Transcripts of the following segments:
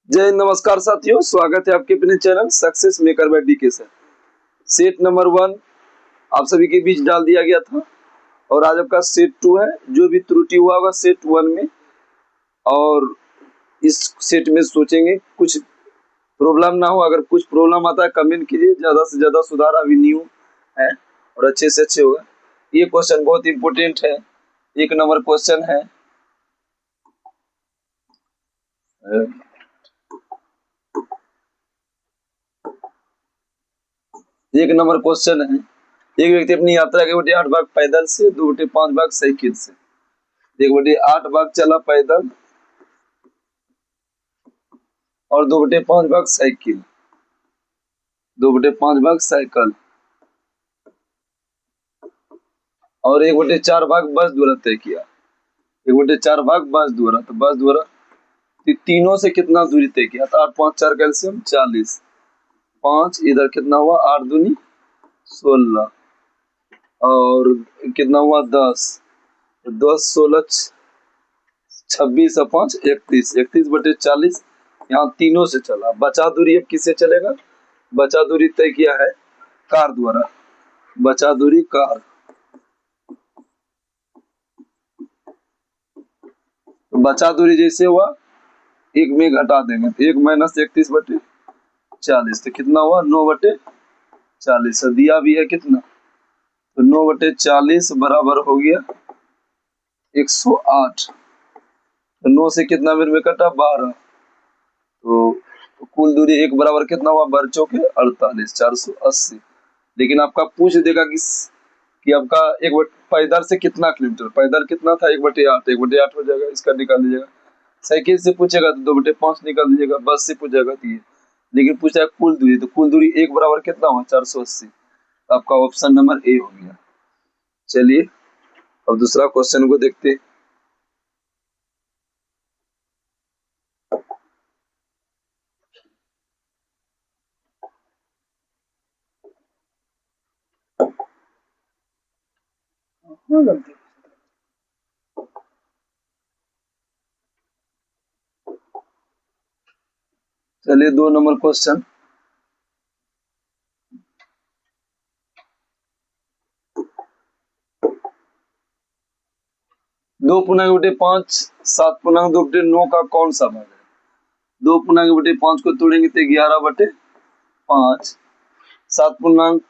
जय हिंद, नमस्कार साथियों, स्वागत है आपके अपने channel success maker by D K sir. Set number 1 आप सभी के बीच डाल दिया गया था और आज आपका सेट 2 है। जो भी त्रुटि हुआ होगा सेट 1 में और इस सेट में सोचेंगे कुछ प्रॉब्लम ना हो। अगर कुछ प्रॉब्लम आता है कमेंट कीजिए, ज्यादा से ज्यादा सुधार अभी न्यू है और अच्छे से अच्छे होगा। ये क्वेश्चन बहुत इंपॉर्टेंट है, 1 नंबर क्वेश्चन है। 1 नंबर क्वेश्चन है। एक व्यक्ति अपनी यात्रा के 8 भाग पैदल से, 2/5 भाग साइकिल से, 1/8 भाग चला पैदल और 2/5 भाग साइकिल, 2/5 भाग साइकिल और 1/4 भाग बस द्वारा तय किया। 1/4 भाग बस द्वारा, तो बस द्वारा तीनों से कितना दूरी तय किया? तो 8 5 4 कैल्सियम 40, 5 इधर कितना हुआ? 8 दूनी 16 और कितना हुआ? 10, 10 16 26 और 5 31, 31/40। यहाँ तीनों से चला। बचा दूरी अब किससे चलेगा? बचा दूरी तय किया है कार द्वारा। बचा दूरी कार, तो बचा दूरी जैसे हुआ 1 में घटा देंगे तो 1 - 31/40, तो कितना हुआ? 9/40। दिया भी है कितना? तो 9/40 बराबर हो गया 108। तो 9 से कितना मिनट में कटा? 12। तो कुल दूरी 1 बराबर कितना हुआ? 12 चौके 48, 480। लेकिन आपका पूछ देगा कि आपका पैदल से कितना किलोमीटर? पैदल कितना था? 1/8, 1/8 हो जाएगा, इसका निकाल लीजिएगा। साइकिल से पूछेगा तो 2/5 निकाल दीजिएगा। बस से पूछेगा तो ये। लेकिन पूछा है कुल दूरी, तो कुल दूरी 1 बराबर कितना हुआ? 480। आपका ऑप्शन नंबर ए हो गया। चलिए अब दूसरा क्वेश्चन को देखते हैं। चलिए 2 नंबर क्वेश्चन। दो पूर्णांक बटे 5 7 पूर्णांक 2/9 का कौन सा भाग है? 2 पूर्णांक बटे 5 को तोड़ेंगे तो 11/5। 7 पूर्णांक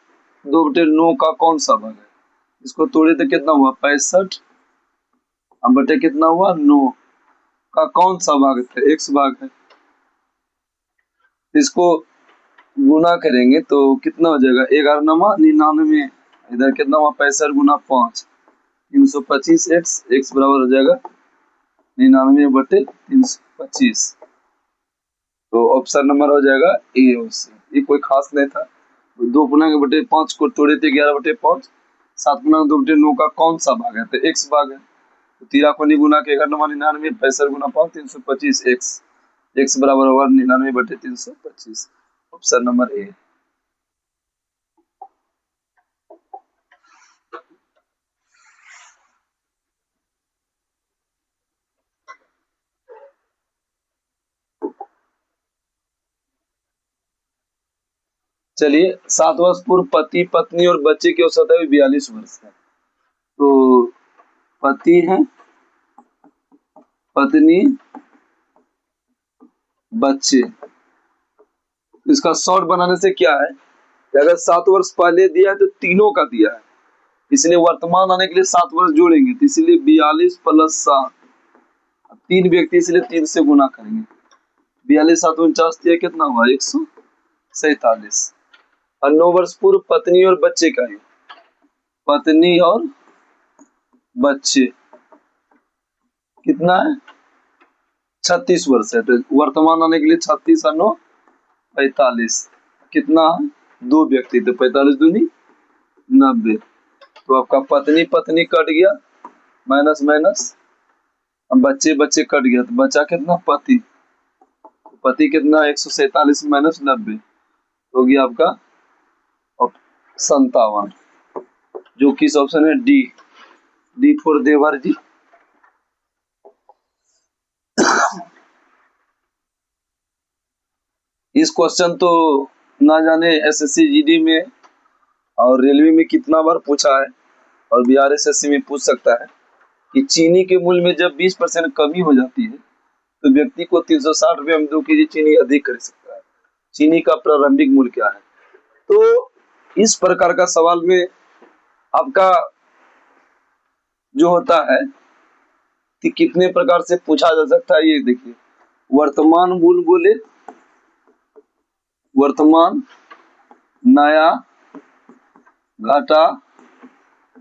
2/9 का कौन सा भाग है? इसको तोड़े तो कितना हुआ? 65 अब बटे कितना हुआ? 9 का कौन सा भाग है? x भाग है। इसको गुना करेंगे तो कितना हो जाएगा? 11×9 = 99। इधर कितना हुआ? 65 × 5 325x। x बराबर हो जाएगा 99/325। तो ऑप्शन नंबर हो जाएगा ए और सी। ये कोई खास नहीं था। 2 पूर्णांक बटे 5 को तोड़े थे 11/5। 7 पूर्णांक 2/9 का कौन सा भाग है? तो x भाग है। तो 13 को नहीं गुना के 11×99, 65 × 5 325 x बराबर होगा 99/325। Option number A. चलिए 7 वर्ष पूर्व पति पत्नी और बच्चे की औसत आयु 42 वर्ष है। तो पति है, पत्नी, बच्चे। इसका शॉर्ट बनाने से क्या है कि अगर 7 वर्ष पहले दिया है तो तीनों का दिया है, इसलिए वर्तमान आने के लिए 7 वर्ष जोड़ेंगे, तो इसलिए 42 + 7, 3 व्यक्ति इसलिए 3 से गुना करेंगे। 42 7 49 दिया कितना हुआ? 147। और 9 वर्ष पूर्व पत्नी और बच्चे का है। पत्नी और बच्चे कितना है? 36 वर्ष है। तो वर्तमान आने के लिए 36 और 9 45, कितना? 2 व्यक्ति, तो 45 दूनी 90। तो आपका पत्नी पत्नी कट गया, माइनस माइनस, अब बच्चे बच्चे कट गया, तो बचा कितना? पति। पति कितना? 147 - 90 हो गया आपका 57, जो किस ऑप्शन है? डी। डी फॉर देवर जी। इस क्वेश्चन तो ना जाने एसएससी जीडी में और रेलवे में कितना बार पूछा है, और बिहार एसएससी में पूछ सकता है कि चीनी के मूल्य में जब 20% कमी हो जाती है तो व्यक्ति को 360 रुपये में 2 केजी चीनी अधिक खरीद सकता है। चीनी का प्रारंभिक मूल्य क्या है? तो इस प्रकार का सवाल में आपका जो होता है कि कितने प्रकार से पूछा जा सकता है, ये देखिए। वर्तमान मूल्य बोले, वर्तमान, नया, घाटा,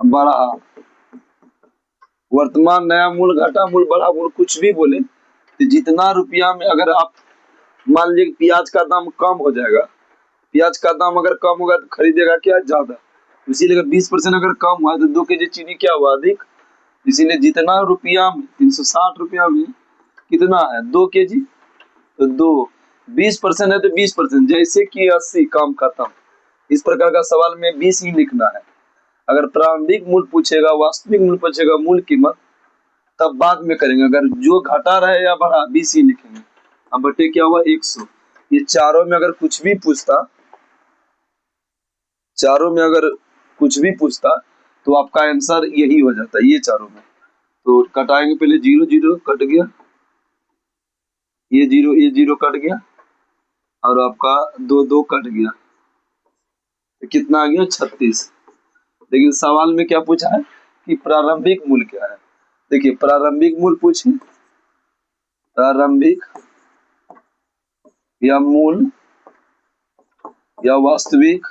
बढ़ा। वर्तमान, नया मूल्य, घाटा मूल्य, बढ़ा मूल्य, कुछ भी बोले तो जितना रुपया में अगर आप मान लीजिए प्याज का दाम कम हो जाएगा, प्याज का दाम अगर कम होगा तो खरीदेगा क्या? ज्यादा। इसीलिए अगर 20% अगर कम हुआ तो 2 केजी चीनी क्या हुआ? अधिक। इसीलिए जितना रुपया में 360 रुपया में कितना है? 2 केजी। तो 20% है तो 20%, जैसे कि 80 काम खत्म। इस प्रकार का सवाल में 20 ही लिखना है। अगर प्रारंभिक मूल्य पूछेगा, वास्तविक मूल्य पूछेगा, मूल्य कीमत, तब बाद में करेंगे। अगर जो घटा रहे या बढ़ा, 20 ही लिखेंगे। अब बटे क्या हुआ? 100। ये चारों में अगर कुछ भी पूछता, चारों में अगर कुछ भी पूछता तो आपका आंसर यही हो जाता है, ये चारों में। तो कटाएंगे, पहले 0 0 कट गया, ये 0 कट गया, और आपका 2 2 कट गया, तो कितना आ गया? 36। लेकिन सवाल में क्या पूछा है कि प्रारंभिक मूल्य क्या है? देखिए, प्रारंभिक मूल्य पूछे, प्रारंभिक या मूल या वास्तविक,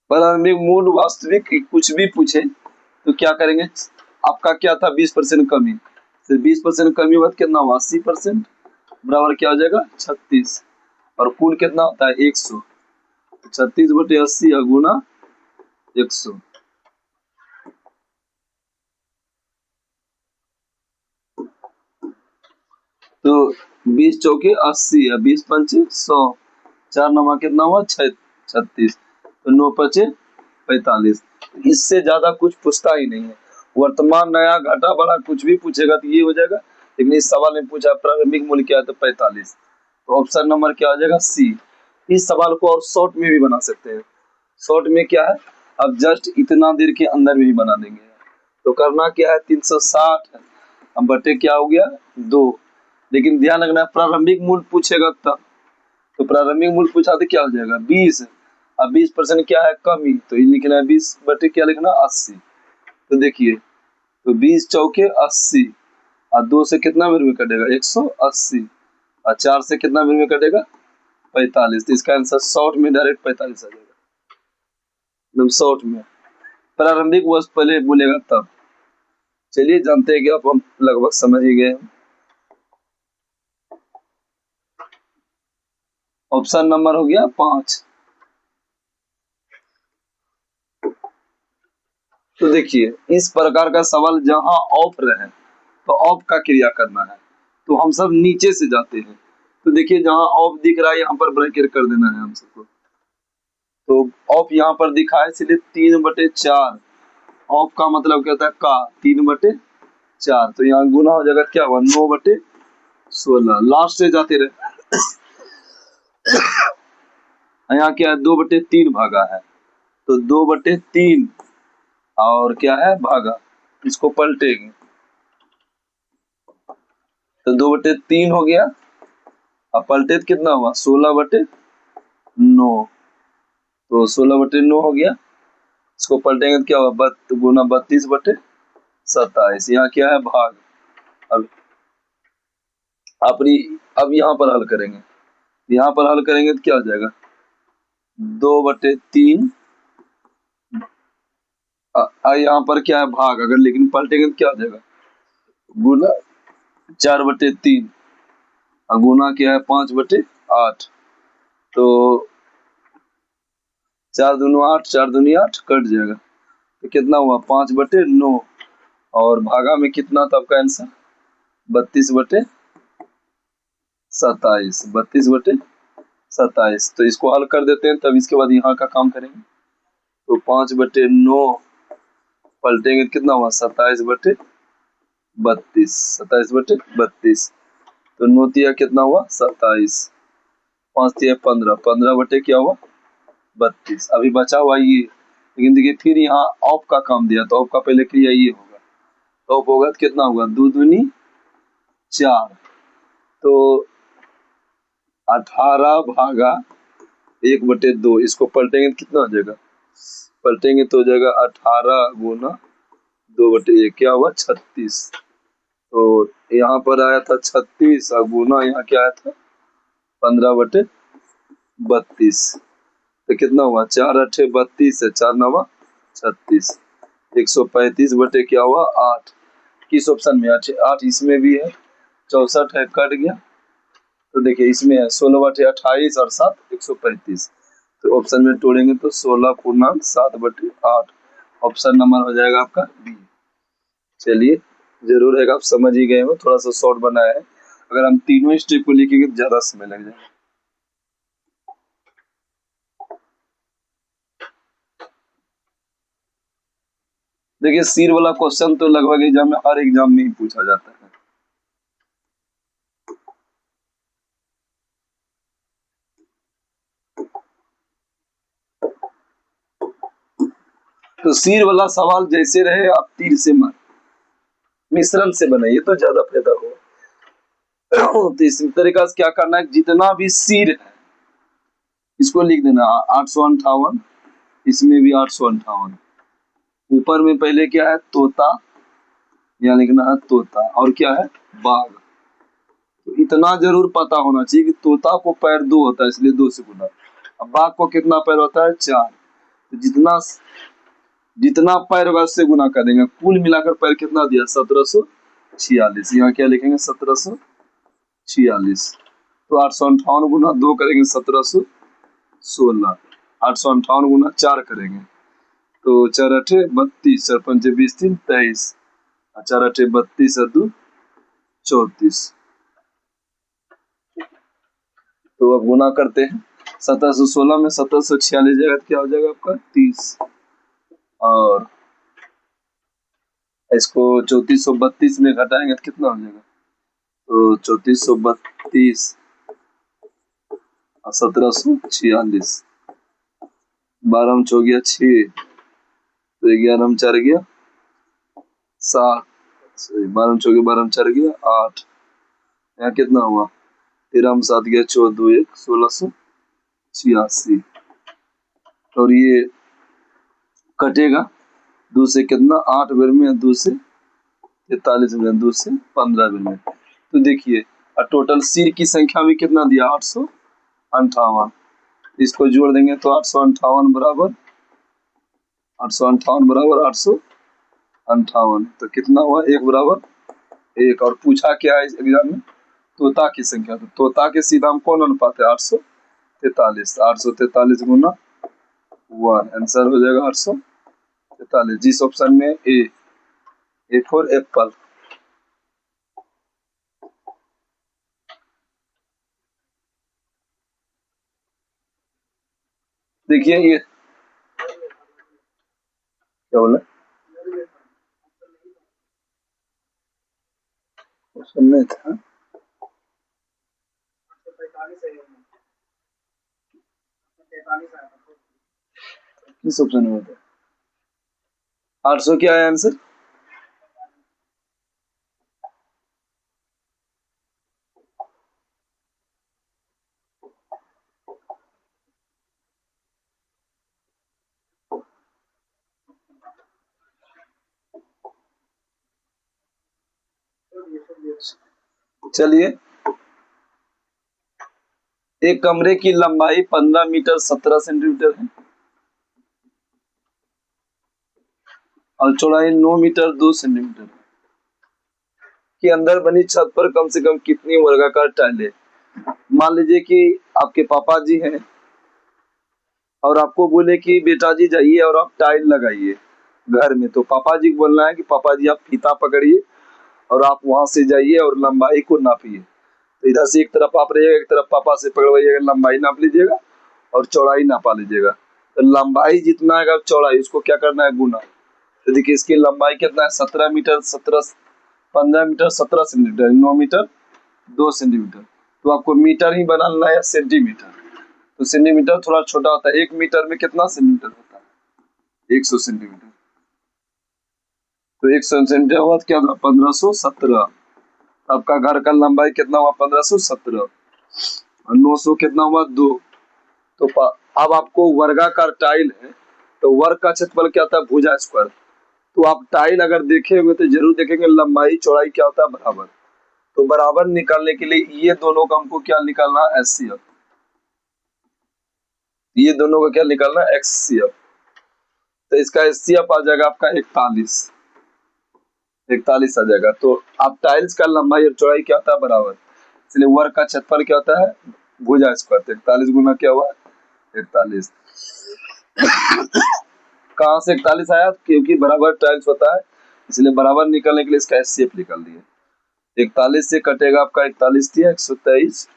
प्रारंभिक मूल, वास्तविक, कुछ भी पूछे तो क्या करेंगे? आपका क्या था? 20% कमी, तो 20% कमी हुआ कितना हुआ? 80%, बराबर क्या हो जाएगा? 36। और कुल कितना होता है? 100। 36/80 गुना 100। तो 20 चौके 80 या 20 पंचे 100, 4 नमा कितना हुआ? 36। तो 9 पचे 45। इससे ज्यादा कुछ पूछता ही नहीं है। वर्तमान, नया, घाटा, बढ़ा कुछ भी पूछेगा तो ये हो जाएगा। लेकिन इस सवाल में पूछा प्रारंभिक मूल्य क्या है, तो 45। तो ऑप्शन नंबर क्या हो जाएगा? सी। इस सवाल को और शॉर्ट में भी बना सकते हैं। शॉर्ट में क्या है? अब जस्ट इतना देर के अंदर में ही बना देंगे। तो करना क्या है? 360 है, अब बटे क्या हो गया? 2। लेकिन ध्यान रखना, प्रारंभिक मूल्य पूछेगा तब। तो प्रारंभिक मूल्य पूछा तो क्या हो जाएगा? 20। अब 20% क्या है? कमी, तो ये लिखना है 20 बटे क्या लिखना? 80। तो देखिए, तो 20 चौके 80, और 2 से कितना मिनट में कटेगा? 180, और 4 से कितना मिनट में कटेगा? 45। तो इसका आंसर शॉर्ट में डायरेक्ट 45 आ जाएगा, एकदम शॉर्ट में। प्रारंभिक वर्ष पहले बोलेगा तब। चलिए, जानते हैं कि आप हम लगभग समझ ही गए। ऑप्शन नंबर हो गया 5। तो देखिए, इस प्रकार का सवाल जहां ऑफ रहे तो ऑफ का क्रिया करना है, तो हम सब नीचे से जाते हैं। तो देखिए, जहां ऑफ दिख रहा है यहाँ पर ब्रैकेट कर देना है हम सबको। तो ऑफ यहाँ पर दिखा है, इसलिए 3/4। ऑफ का मतलब क्या होता है? का 3/4। तो यहाँ गुना हो जाएगा, क्या हुआ? 9/16। लास्ट से जाते रहे, यहाँ क्या है? 2/3 भागा है, तो 2/3 और क्या है? भागा। इसको पलटेंगे तो 2/3 हो गया, अब पलटे तो कितना हुआ? 16/9। तो 16/9 हो गया। इसको पलटेंगे तो क्या होगा? गुना 32/27। यहाँ क्या है? भाग। अब अपनी, अब यहाँ पर हल करेंगे, यहाँ पर हल करेंगे तो क्या हो जाएगा? 2/3, यहाँ पर क्या है? भाग। अगर लेकिन पलटेंगे तो क्या हो जाएगा? गुना 4/3, और गुना क्या है? 5/8। तो 4 दूनी 8, 4 दूनी 8, कट जाएगा। तो कितना हुआ? 5/9। और भागा में कितना था आपका आंसर? 32/27। 32/27। तो इसको हल कर देते हैं, तब इसके बाद यहाँ का काम करेंगे। तो 5/9 पलटेंगे कितना हुआ? 27/32। 27/32। तो 9 तिया कितना हुआ 27, 5 तिया 15, 15 बटे क्या हुआ 32। अभी बचा हुआ ये, लेकिन देखिए फिर यहाँ ऑफ का काम दिया तो ऑफ का पहले क्रिया ये होगा, तो ऑफ होगा तो कितना होगा 2 दूनी 4, तो 18 भागा 1/2, इसको पलटेंगे तो कितना हो जाएगा, पलटेंगे तो हो जाएगा 18 गुना 2/1, क्या हुआ 36। तो यहाँ पर आया था 36 और गुना यहाँ क्या आया था 15/32, तो कितना हुआ 4×8 = 32 है, 4×9 = 36, 135 बटे क्या हुआ 8। किस ऑप्शन में 8, 8 इसमें भी है, 64 है कट गया, तो देखिए इसमें है 16/28 और 7 135, तो ऑप्शन में तोड़ेंगे तो 16 पूर्णांक 7/8, ऑप्शन नंबर हो जाएगा आपका बी। चलिए जरूर है आप समझ ही गए हो, थोड़ा सा शॉर्ट बनाया है, अगर हम तीनों स्टेप को लिखेंगे तो ज्यादा समय लग जाएगा। देखिए सिर वाला क्वेश्चन तो लगभग एग्जाम में, हर एग्जाम में ही पूछा जाता है। तो सिर वाला सवाल जैसे रहे आप तीर से मार, मिश्रण से बनाइए तो ज्यादा फायदा होगा। तो इस तरीका से क्या करना है, जितना भी सिर है इसको लिख देना 858, इसमें भी 858, ऊपर में पहले क्या है तोता, यहाँ लिखना है तोता, और क्या है बाघ। तो इतना जरूर पता होना चाहिए कि तोता को पैर 2 होता है इसलिए 2 से गुना, अब बाघ को कितना पैर होता है 4, तो जितना जितना पैर होगा उससे गुना कर देंगे, कुल मिलाकर पैर कितना दिया 1746, यहाँ क्या लिखेंगे 1746, तो 858 गुना 2 करेंगे 1716, 858 गुना 4 करेंगे तो 4×8 = 32, 4×5 = 20, 3 23, 4×8 = 32 और 2 34, तो अब गुना करते हैं 1716 में 1746 जाएगा तो क्या हो जाएगा आपका 30, और इसको 3432 में घटाएंगे तो कितना हो जाएगा, तो 3432 और 1746, 12 में 4 गया 6, तो 11 में 4 गया 7, 12 में 4 गया 12 में 4 गया 8, यहाँ कितना हुआ 13 में 7 गया 14, 2 1 1686, और ये कटेगा 2 से कितना 8 बेर में, 2 से 43 में, 2 से 15 बेर में, तो देखिए टोटल सिर की संख्या भी कितना दिया 858, इसको जोड़ देंगे तो 858 बराबर 858, तो कितना हुआ 1 बराबर 1, और पूछा क्या है इस एग्जाम में तोता की संख्या, तो तोता के सीधा हम कौन अनुपात है 843, 843 गुना 1, आंसर हो जाएगा 843, जिस ऑप्शन में ए फॉर एप्पल। देखिए ये क्या बोला ऑप्शन में था, किस ऑप्शन में होता है 800 क्या है आंसर, चलिए एक कमरे की लंबाई 15 मीटर 17 सेंटीमीटर है और चौड़ाई 9 मीटर 2 सेंटीमीटर के अंदर बनी छत पर कम से कम कितनी वर्गाकार टाइलें, मान लीजिए कि आपके पापा जी हैं और आपको बोले कि बेटा जी जाइए और आप टाइल लगाइए घर में, तो पापा जी को बोलना है कि पापा जी आप फीता पकड़िए और आप वहां से जाइए और लंबाई को नापिए, तो इधर से एक तरफ आप रहिएगा, एक तरफ पापा से पकड़वाइएगा, लंबाई नाप लीजिएगा और चौड़ाई नापा लीजिएगा, तो लंबाई जितना है चौड़ाई उसको क्या करना है गुना, तो देखिए इसकी लंबाई कितना है 17 metre 17 15 metre 17 centimetre 9 metre 2 centimetre. तो आपको मीटर ही बनाना है या सेंटीमीटर? तो सेंटीमीटर थोड़ा छोटा होता है। 1 मीटर में कितना सेंटीमीटर होता है? 100 सेंटीमीटर। तो 100 सेंटीमीटर हुआ तो क्या हुआ? 1517। आपका घर का लंबाई कितना हुआ? 1517। और 900 कितना हुआ? 2। तो अब आपको वर्गाकार टाइल है, तो वर्ग का क्षेत्रफल क्या होता है? भुजा स्क्वायर। तो आप टाइल अगर देखे होंगे तो जरूर देखेंगे लंबाई चौड़ाई क्या होता है? बराबर। तो बराबर निकालने के लिए ये दोनों का हमको क्या निकालना है? एचसीएफ। ये दोनों का क्या निकालना है? एचसीएफ। तो इसका एचसीएफ आ जाएगा आपका 41। 41 आ जाएगा। तो आप टाइल्स का लंबाई और चौड़ाई क्या होता है? बराबर। इसलिए वर्ग का क्षेत्रफल क्या होता है? भुजा स्क्वायर। तो 41 गुना क्या हुआ? 41। कहाँ से 41 आया? क्योंकि बराबर टाइल्स होता है, इसलिए बराबर निकलने के लिए इसका एचसीएफ निकाल दिए। 41 से कटेगा आपका 41 दिया 123,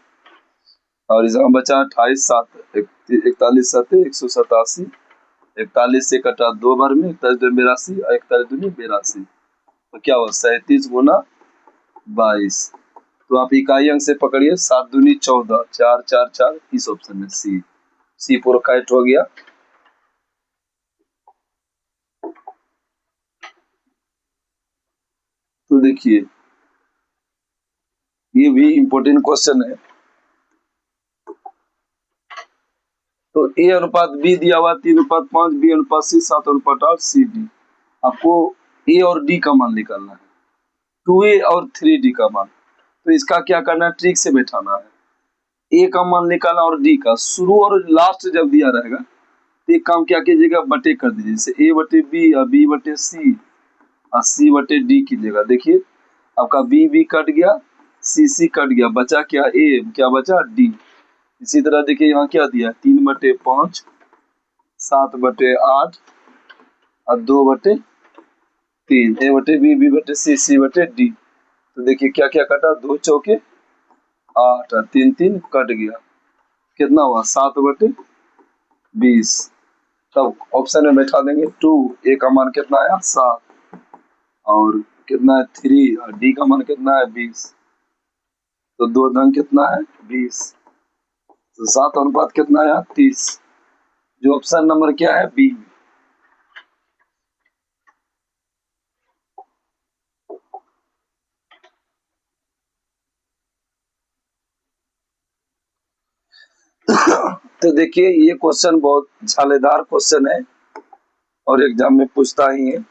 और इसका बचा 28 7 41 7 187। 41 से कटा 2 बार में, 41 2 82 और 41 दूनी 82। तो क्या हुआ? 37 गुना 22। तो आप इकाई अंक से पकड़िए। 7 दूनी 14, 4 4 4, इस ऑप्शन में सी पूरा करेक्ट हो गया। तो देखिए ये भी इम्पोर्टेंट क्वेश्चन है। तो ए अनुपात बी दिया हुआ 3:5, बी अनुपात सी 7:8, सी डी। आपको ए और डी का मान निकालना है, 2a और 3d का मान। तो इसका क्या करना है? ट्रिक से बैठाना है। ए का मान निकालना और डी का। शुरू और लास्ट जब दिया रहेगा तो एक काम क्या कीजिएगा? बटे कर दीजिए। जैसे a बटे बी और b बटे सी और c बटे डी कीजिएगा। देखिए आपका b कट गया, c कट गया, बचा क्या? a। क्या बचा? d। इसी तरह देखिए यहाँ क्या दिया? 3/5, 7/8 और 2/3। a बटे b बटे c बटे डी। तो देखिए क्या क्या कटा? 2 चौके 8 और 3 3 कट गया। कितना हुआ? 7/20। तब ऑप्शन में बैठा देंगे 2। ए का मान कितना आया? 7। और कितना है? 3। और डी का मान कितना है? 20। तो 2 धन कितना है? 20। तो 7 अनुपात कितना आया? 30। जो ऑप्शन नंबर क्या है? बी। तो देखिए ये क्वेश्चन बहुत झालेदार क्वेश्चन है और एग्जाम में पूछता ही है।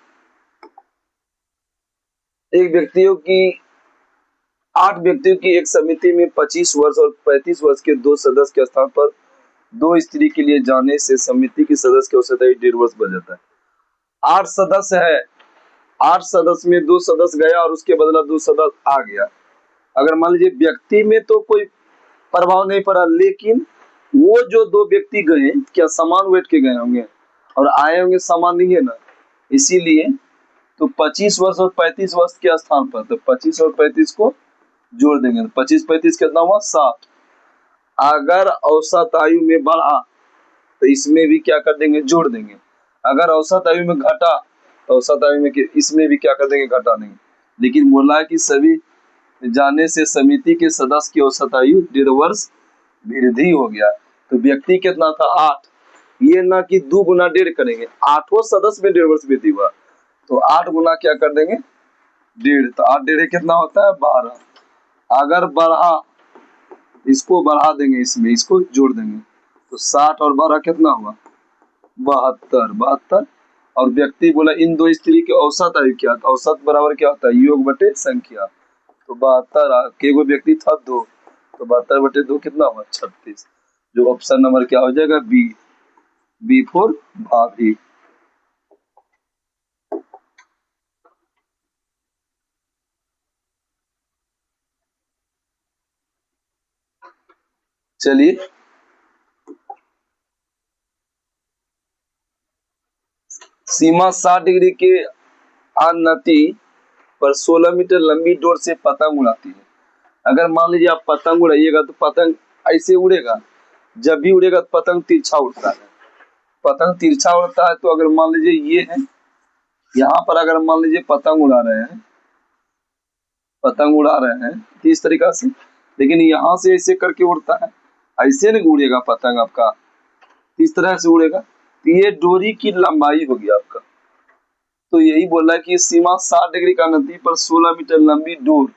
एक व्यक्तियों की 8 व्यक्तियों की एक समिति में 25 वर्ष और 35 वर्ष के 2 सदस्य के स्थान पर 2 स्त्री के लिए जाने से समिति के सदस्य की औसत आयु 1.5 वर्ष बढ़ जाता है। 8 सदस्य है, 8 सदस्य में 2 सदस्य गया और उसके बदला 2 सदस्य आ गया। अगर मान लीजिए व्यक्ति में तो कोई प्रभाव नहीं पड़ा, लेकिन वो जो 2 व्यक्ति गए क्या समान वेट के गए होंगे और आए होंगे समान नहीं है ना, इसीलिए तो 25 वर्ष और 35 वर्ष के स्थान पर तो 25 और 35 को जोड़ देंगे। 25 35 कितना हुआ? 60। अगर औसत आयु में बढ़ा तो इसमें भी क्या कर देंगे? जोड़ देंगे। अगर औसत आयु में घटा तो औसत आयु में इसमें भी क्या कर देंगे? घटा देंगे। लेकिन बोला है कि सभी जाने से समिति के सदस्य की औसत आयु 1.5 वर्ष वृद्धि हो गया। तो व्यक्ति कितना था? 8। ये ना कि 2 गुना 1.5 करेंगे, 8 सदस्य में 1.5 वर्ष वृद्धि हुआ तो 8 गुना क्या कर देंगे? 1.5। तो 8 1.5 कितना होता है? 12। अगर बढ़ा इसको बढ़ा देंगे, इसमें इसको जोड़ देंगे तो 60 और 12 कितना हुआ? 72। 72। और व्यक्ति बोला इन 2 स्त्री के औसत आयु क्या? औसत बराबर क्या होता है? योग बटे संख्या। तो 72 के वो व्यक्ति था 2, तो 72/2 कितना हुआ? 36। जो ऑप्शन नंबर क्या हो जाएगा? बी फॉर भाभी। चलिए सीमा 60 डिग्री के अनति पर 16 मीटर लंबी डोर से पतंग उड़ाती है। अगर मान लीजिए आप पतंग उड़ाइएगा तो पतंग ऐसे उड़ेगा, जब भी उड़ेगा तो पतंग तिरछा उड़ता है। पतंग तिरछा उड़ता है तो अगर मान लीजिए ये है, यहाँ पर अगर मान लीजिए पतंग उड़ा रहे हैं, पतंग उड़ा रहे हैं तो इस तरीका से लेकिन यहाँ से ऐसे करके उड़ता है, ऐसे नहीं उड़ेगा पतंग आपका, इस तरह से उड़ेगा। तो ये डोरी की लंबाई होगी आपका। तो यही बोला है कि सीमा 60 डिग्री का नदी पर 16 मीटर लंबी डोर,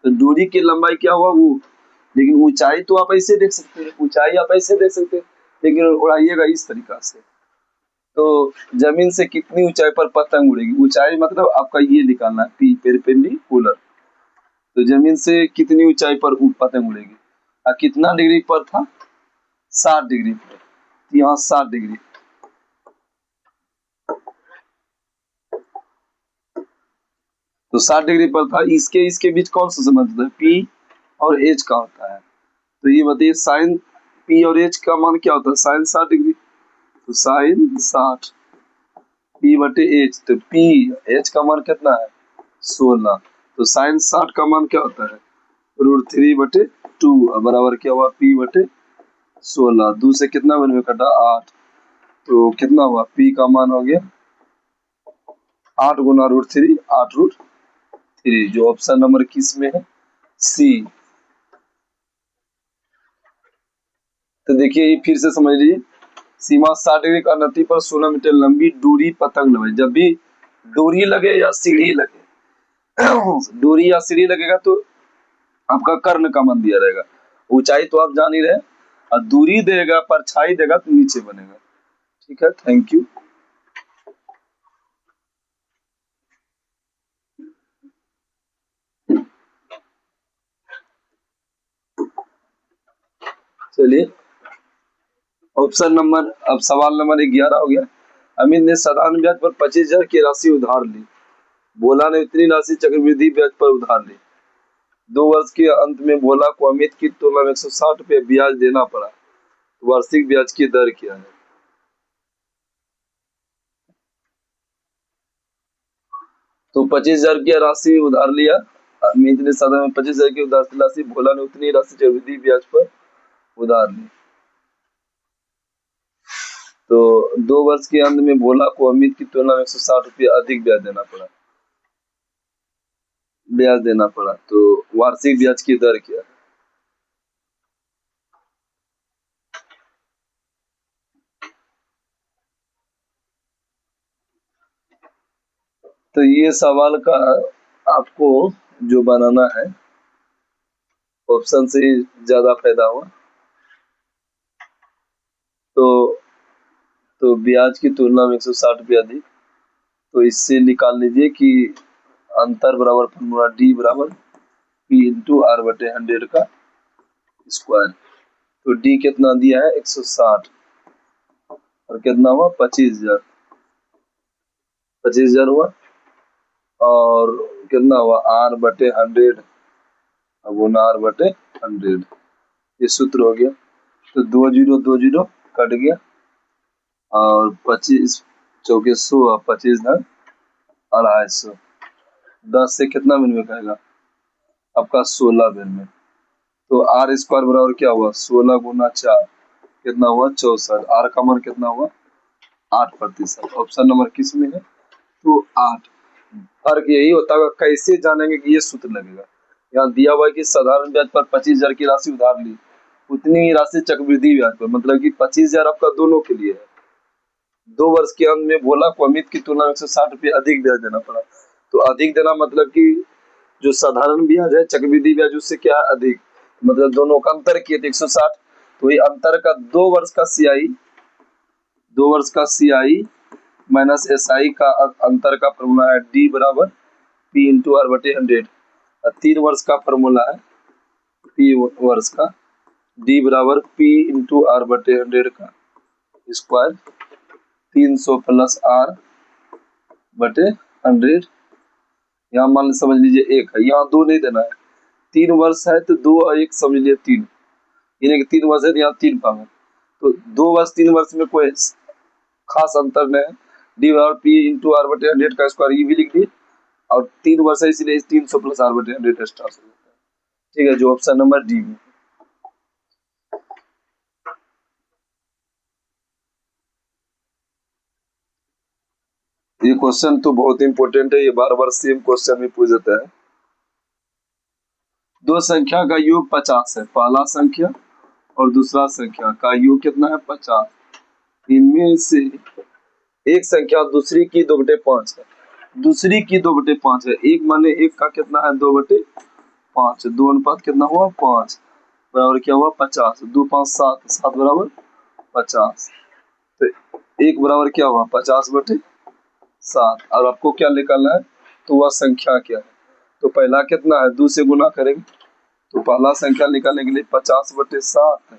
तो डोरी की लंबाई क्या हुआ वो। लेकिन ऊंचाई तो आप ऐसे देख सकते हैं, ऊंचाई आप ऐसे देख सकते हैं, लेकिन उड़ाइएगा इस तरीका से। तो जमीन से कितनी ऊंचाई पर पतंग उड़ेगी, ऊंचाई मतलब आपका ये निकालना है, पी पेरपेंडिकुलर। तो जमीन से कितनी ऊंचाई पर पतंग उड़ेगी, और कितना डिग्री पर था, 60 डिग्री पर। तो यहाँ 60 डिग्री, तो 60 डिग्री पर था। इसके इसके बीच कौन सा संबंध होता है, पी और एच का होता है। तो ये बताइए साइन पी और एच का मान क्या होता है, साइन 60 डिग्री। तो साइन 60 पी बटे एच, तो पी एच का मान कितना है, 16। तो साइन 60 का मान क्या होता है, √3/2, बराबर क्या हुआ, पी बटे 16। 2 से कितना में कटा, 8। तो कितना हुआ, पी का मान हो गया 8 गुना √3, 8√3, जो ऑप्शन नंबर किस में है, सी। तो देखिए ये फिर से समझ लीजिए, सीमा 60 डिग्री का नदी पर 16 मीटर लंबी डोरी पतंग लगे। जब भी डोरी लगे या सीढ़ी लगे डोरी या सीढ़ी लगेगा तो आपका कर्ण का मान दिया रहेगा। ऊंचाई तो आप जान ही रहे, और दूरी देगा, परछाई देगा तो नीचे बनेगा। ठीक है, थैंक यू। चलिए ऑप्शन नंबर, अब सवाल नंबर 11 हो गया। अमित ने साधारण ब्याज पर 25,000 की राशि उधार ली, भोला ने उतनी राशि चक्रवृद्धि ब्याज पर उधार ली। 2 वर्ष के अंत में भोला को अमित की तुलना में 160 रुपये ब्याज देना पड़ा, तो वार्षिक ब्याज की दर क्या है। तो 25,000 की राशि उधार लिया, अमित ने साधारण में 25,000 की उधार राशि, भोला ने उतनी राशि चक्रवृद्धि ब्याज पर उधार ली। तो 2 वर्ष के अंत में भोला को अमित की तुलना में 160 रुपये अधिक ब्याज देना पड़ा, तो वार्षिक ब्याज की दर क्या है। तो ये सवाल का आपको जो बनाना है, ऑप्शन से ही ज्यादा फायदा हुआ। तो ब्याज की तुलना में 160 रुपये अधिक, तो इससे निकाल लीजिए कि अंतर बराबर फॉर्मूला डी बराबर पी इंटू आर बटे 100 का स्क्वायर। तो डी कितना दिया है, 160, और कितना हुआ, 25,000, 25,000 हुआ। और कितना हुआ, आर बटे 100 गुना आर बटे 100, ये सूत्र हो गया। तो 2 0 कट गया, और 25 चौके 100, 25 धन 250, 10 से कितना मिनट में कहेगा आपका, 16 मिनट में। तो आर स्क्वायर बराबर क्या हुआ, 16 गुना 4, कितना हुआ, 64। आर का मान कितना हुआ, 8%। ऑप्शन नंबर किस में है, तो 8। फर्क यही होता है, कैसे जानेंगे कि ये सूत्र लगेगा। यहाँ दिया हुआ है कि साधारण ब्याज पर 25,000 की राशि उधार ली, उतनी ही राशि चक्रवृद्धि ब्याज पर, मतलब कि 25,000 आपका दोनों के लिए है। 2 वर्ष के अंत में भोला को अमित की तुलना में 160 रुपये अधिक ब्याज देना पड़ा। तो अधिक देना मतलब कि जो साधारण ब्याज है, चक्रवृद्धि ब्याज, उससे क्या है, अधिक, मतलब दोनों का अंतर किए थे 160। तो ये अंतर का 2 वर्ष का सीआई, 2 वर्ष का सीआई माइनस एसआई का अंतर का फॉर्मूला है डी बराबर पी इंटू आर बटे 100। 3 वर्ष का फॉर्मूला है पी वर्ष का, डी बराबर पी इंटू आर बटे 100 का स्क्वायर, 300 प्लस आर बटे 100। यहाँ मान समझ लीजिए 1 है, यहाँ 2 नहीं देना है। 3 वर्ष है तो 2 और 1 समझ लीजिए 3, यानी कि 3 वर्ष है तो यहाँ 3 पाएंगे। तो 2 वर्ष 3 वर्ष में कोई खास अंतर नहीं है। डी बराबर पी इंटू आर बटे 100 का स्क्वायर, ये भी लिख दिए, और 3 वर्ष है इसलिए 300 प्लस आर बटे 100 एक्स्ट्रा हो जाता है। ठीक है, जो ऑप्शन नंबर डी में। ये क्वेश्चन तो बहुत इंपॉर्टेंट है, ये बार बार सेम क्वेश्चन में पूछ जाता है। दो संख्या का योग 50 है, पहला संख्या और दूसरा संख्या का योग कितना है 50। इनमें से एक संख्या दूसरी की 2/5 है, दूसरी की 2/5 है, एक माने एक का कितना है 2/5, दो अनुपात कितना हुआ 5, बराबर क्या हुआ 50, 2 5 7, 7 बराबर 50, तो एक बराबर क्या हुआ 50/7। और आपको क्या निकालना है, तो वह संख्या क्या है, तो पहला कितना है 2 से गुना करेंगे, तो पहला संख्या निकालने के लिए 50/7 है,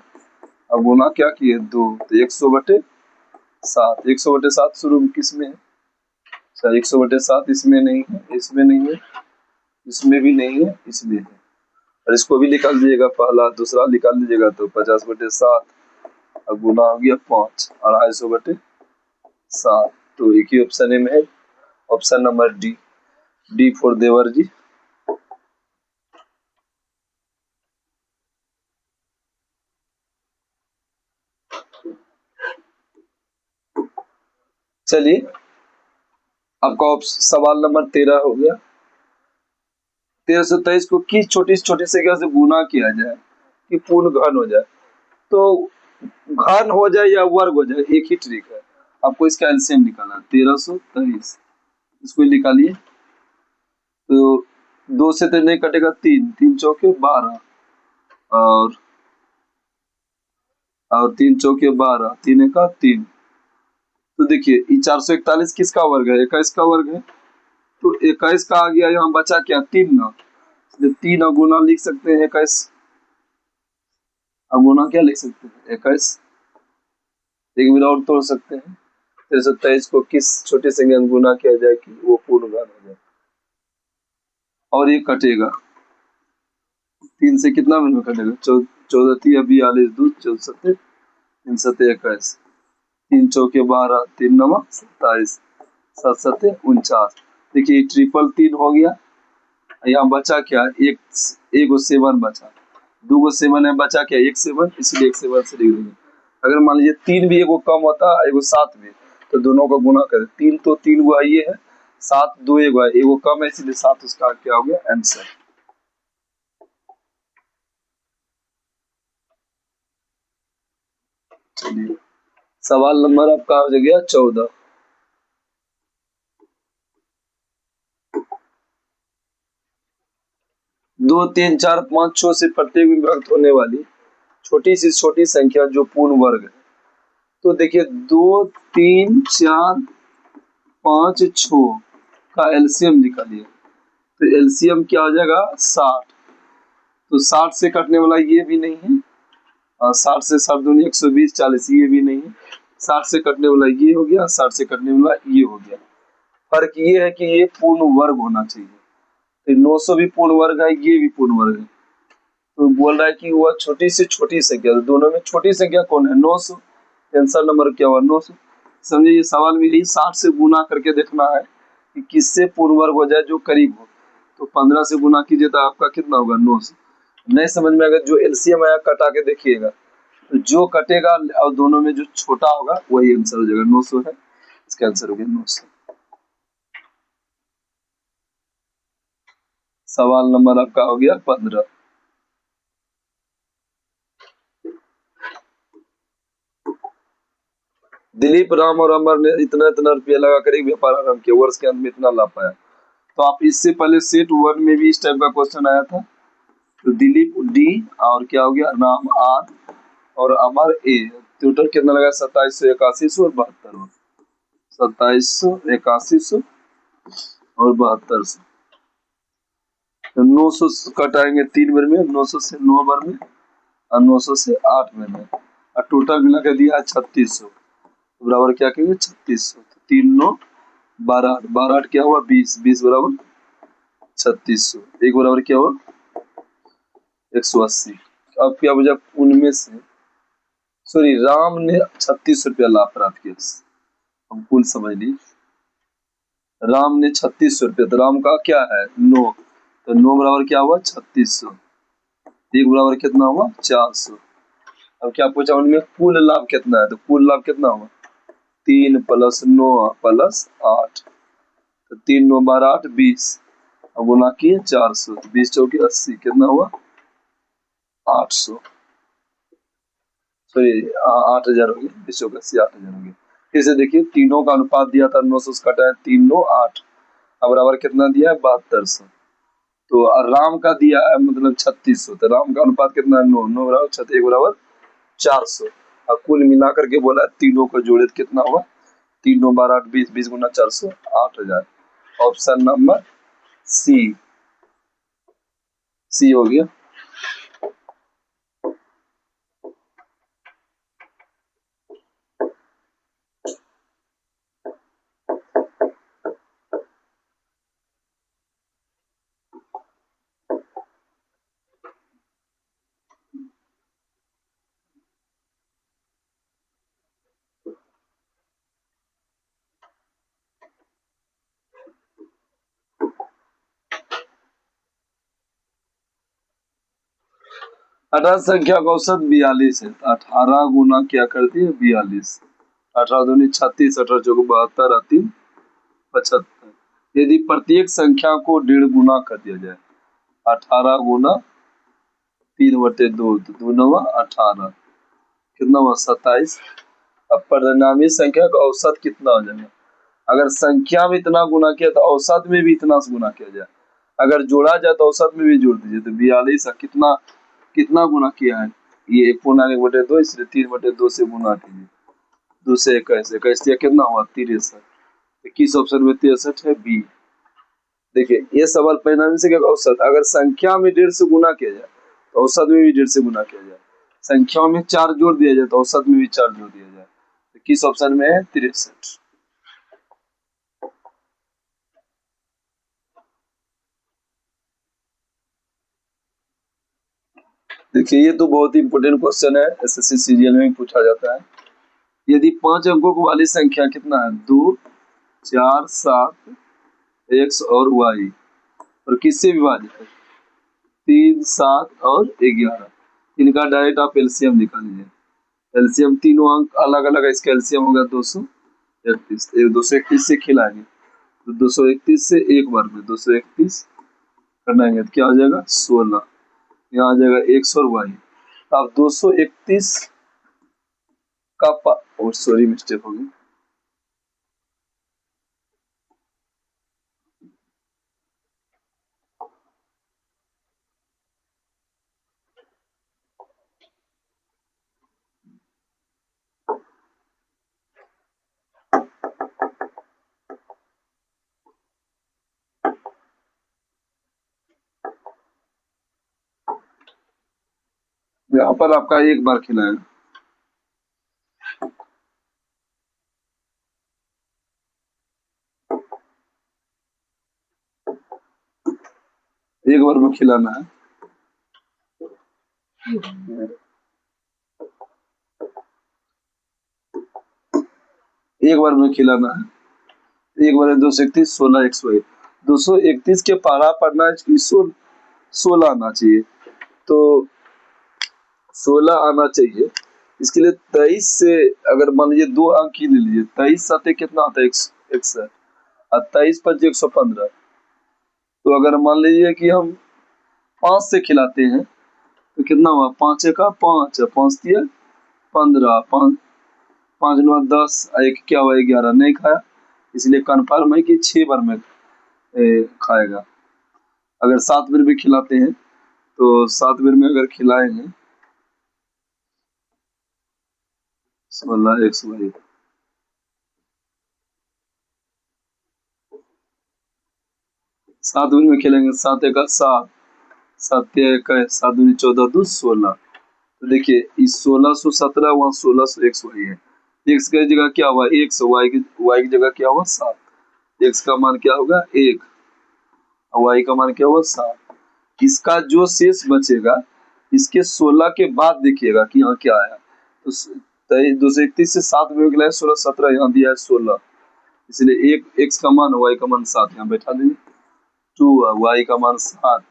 अब गुना क्या किए 2, तो 100/7, 100/7 शुरू किस में है, सर 100/7 इसमें नहीं है, इसमें नहीं है, इसमें भी नहीं है, इसमें है, और इसको भी निकाल दीजिएगा, पहला दूसरा निकाल लीजिएगा, तो 50/7 अब गुना हो गया 5, 250/7, तो एक ही ऑप्शन में है, option number D, D for देवर जी। चलिए आपका सवाल नंबर 13 हो गया। 1323 को किस छोटी छोटी संख्या से गुना किया जाए कि पूर्ण घन हो जाए, तो घन हो जाए या वर्ग हो जाए एक ही ट्रिक है, आपको इसका एलसीएम निकालना है 1323, इसको निकालिए, तो 2 से तो नहीं कटेगा, 3 3 चौके 12 और 3 चौके 12, 3 का 3, तो देखिए ये 441 किसका वर्ग है 21 का वर्ग है, तो 21 का आ गया, यहाँ बचा क्या 3 ना, 3 गुना लिख सकते हैं 21, गुना क्या लिख सकते हैं 21, एक बार और तोड़ सकते हैं, 1323 को किस छोटे संख्या में गुना किया जाए कि वो पूर्ण घन हो जाए, और ये कटेगा 3 से कितना में कटेगा 14 42 दूध 14 3 7 21, 3 चौके 12, 3 9 27, 7 7 49, देखिए ट्रिपल 3 हो गया, यहाँ बचा क्या एक 7 बचा, 2 7 है, बचा क्या 1 7, इसलिए 1 7 से लिख देंगे। अगर मान लीजिए 3 भी एगो कम होता है एगो 7 भी, तो दोनों का गुना करें, 3 तो 3 गो ये है, 7 2 एगो है, एगो कम है, इसलिए 7 उसका क्या हो गया आंसर। चलिए सवाल नंबर आपका हो गया 14। 2 3 4 5 6 से प्रत्येक विभक्त होने वाली छोटी से छोटी संख्या जो पूर्ण वर्ग है, तो देखिए 2 3 4 5 6 का एलसीएम निकालिए, तो एलसीएम क्या हो जाएगा 60, तो 60 से कटने वाला ये भी नहीं है, और 60 से 7 दूनी 120 40 ये भी नहीं है, 60 से कटने वाला ये हो गया, 60 से कटने वाला ये हो गया, फर्क ये है कि ये पूर्ण वर्ग होना चाहिए, तो 900 भी पूर्ण वर्ग है, ये भी पूर्ण वर्ग है, तो बोल रहा है कि वह छोटी से छोटी संख्या, तो दोनों में छोटी संख्या कौन है 900, आंसर नंबर क्या हुआ 900। समझिए ये सवाल में यही 60 से गुना करके देखना है कि किससे पूर्ण वर्ग हो जाए जो करीब हो, तो 15 से गुना कीजिए तो आपका कितना होगा 900। नहीं समझ में अगर जो एलसीएम आया कटा के देखिएगा, तो जो कटेगा और दोनों में जो छोटा होगा वही आंसर हो जाएगा, 900 है, इसका आंसर हो गया 900। सवाल नंबर आपका हो गया 15। दिलीप राम और अमर ने इतना इतना रुपया लगा कर एक व्यापार आरंभ किया, वर्ष के अंत में इतना लाभ पाया, तो आप इससे पहले सेट 1 में भी इस टाइप का क्वेश्चन आया था, तो दिलीप डी और क्या हो गया राम आर और अमर ए, टोटल कितना लगा 2781 और 72, 2781 और 72, तो 900 कटाएंगे 3 बार में, 900 से 9 बार में और 900 से 8 बार में, और टोटल मिला के दिया 3600, बराबर क्या कहेंगे 3600, तो 3 9 12 12 8 क्या हुआ 20 20 बराबर 3600, एक बराबर क्या हुआ 180। अब क्या बचा उनमें से, सॉरी राम ने 36 रुपया लाभ प्राप्त किया, हम कुल समझ ली, राम ने 3600 रुपया, तो राम का क्या है 9, तो 9 बराबर क्या हुआ 3600, एक बराबर कितना हुआ 400। अब क्या पूछा उनमें कुल लाभ कितना है, तो कुल लाभ कितना हुआ 3 + 9 + 8, तो 3 9 12 8 20, अब गुना किए 400, 20 चौके 80, कितना हुआ 800, सॉरी 8,000 हो गया, 280 8,000 हो गया। फिर से देखिए तीनों का अनुपात दिया था 900 से कटा है 3 9 8, अब बराबर कितना दिया है 7200। तो राम का दिया है मतलब 3600, तो राम का अनुपात कितना है 9 9 बराबर 36 1 बराबर 400। और कुल मिलाकर के बोला है तीनों को जोड़े तो कितना हुआ 3 9 12 8 20 20 गुना 400 8,000। ऑप्शन नंबर सी, सी हो गया। अठारह संख्या का औसत 42 है, 18 गुना क्या करती है 42, 18 दूनी 36, 18 चौक 72, 3 75। यदि प्रत्येक संख्या को 1.5 गुना कर दिया जाए, 18 गुना 3/2, तो 2 9 18, कितना हुआ 27। अब परिणामी संख्या का औसत कितना हो जाएगा, अगर संख्या में इतना गुना किया तो औसत में भी इतना से गुना किया जाए, अगर जोड़ा जाए तो औसत में भी जोड़ दीजिए, तो 42 कितना कितना गुना किया है, ये 1/2, इसलिए 3/2 से गुना कीजिए, 2 से 21, 21 दिया कितना हुआ 63। 21 ऑप्शन में 63 है बी। देखिए ये सवाल परिणामी संख्या का औसत, अगर संख्या में 1.5 से गुना किया जाए तो औसत में भी 1.5 से गुना किया जाए, संख्या में 4 जोड़ दिया जाए तो औसत में भी 4 जोड़ दिया जाए, तो किस ऑप्शन में है 63। देखिए ये तो बहुत ही इंपॉर्टेंट क्वेश्चन है, एसएससी सीरियल में भी पूछा जाता है। यदि 5 अंकों वाली संख्या कितना है 2 4 7 एक्स और वाई, और किससे विभाजित है 3 7 और 11, इनका डायरेक्ट आप एलसीएम निकालिए। एलसीएम तीनों अंक अलग अलग है, इसका एलसीएम होगा 231, 231 से खिलाएंगे तो 231 से एक बार में 231 करनाएंगे तो क्या हो जाएगा 16, यहाँ आ जाएगा एक्स और वाई। अब 231 का सॉरी मिस्टेक होगी, यहाँ पर आपका एक बार खिलाएगा, एक बार में खिलाना है। एक बार में खिलाना है, एक बार में 231 16 एक्स वाई, 231 के पारा पढ़ना है कि 16 आना चाहिए, तो 16 आना चाहिए। इसके लिए 23 से अगर मान लीजिए 2 अंक ही ले लीजिए, 23 साथे कितना आता है 161, और 23 5 115, तो अगर मान लीजिए कि हम 5 से खिलाते हैं तो कितना हुआ 5 का 5, 5 दिया 15, 5 5 9 10, एक क्या हुआ 11, नहीं खाया, इसलिए कन्फर्म है कि 6 बार में खाएगा। अगर 7 बार भी खिलाते हैं तो 7 बार में अगर खिलाएंगे 16 एक्स वाई, 7 बार में खेलेंगे 7 का 7, 7 का 7 दूनी 14 2 16, तो देखिए इस 1617 वहाँ 1600 एक्स वाई है, एक्स की जगह क्या हुआ 100, वाई की जगह क्या हुआ 7, एक्स का मान क्या होगा 1 और वाई का मान क्या हुआ 7। इसका जो शेष बचेगा इसके 16 के बाद देखिएगा कि यहाँ क्या आया, तो 231 से 7 में गया 16 17, यहाँ दिया है 16, इसलिए एक एक्स का मान वाई का मान 7 यहाँ बैठा दीजिए, 2 वाई का मान 7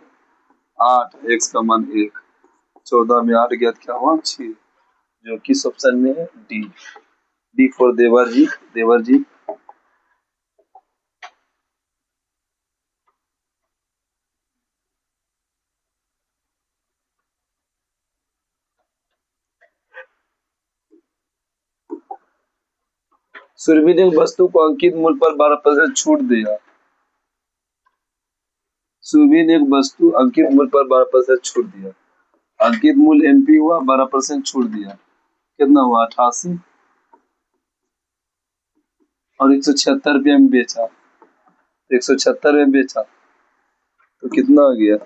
8, एक्स का मान 1, 14 में 8 गया तो क्या हुआ 6, जो किस ऑप्शन में है डी, डी फॉर देवर जी, देवर जी। सुरभि ने वस्तु को अंकित मूल्य पर 12% छूट दिया। सुरभि ने एक वस्तु अंकित मूल्य पर 12% छूट दिया। अंकित मूल्य एमपी हुआ, 12% छूट दिया, कितना हुआ 88, और 176 रुपये में बेचा, 176 में बेचा तो कितना आ गया,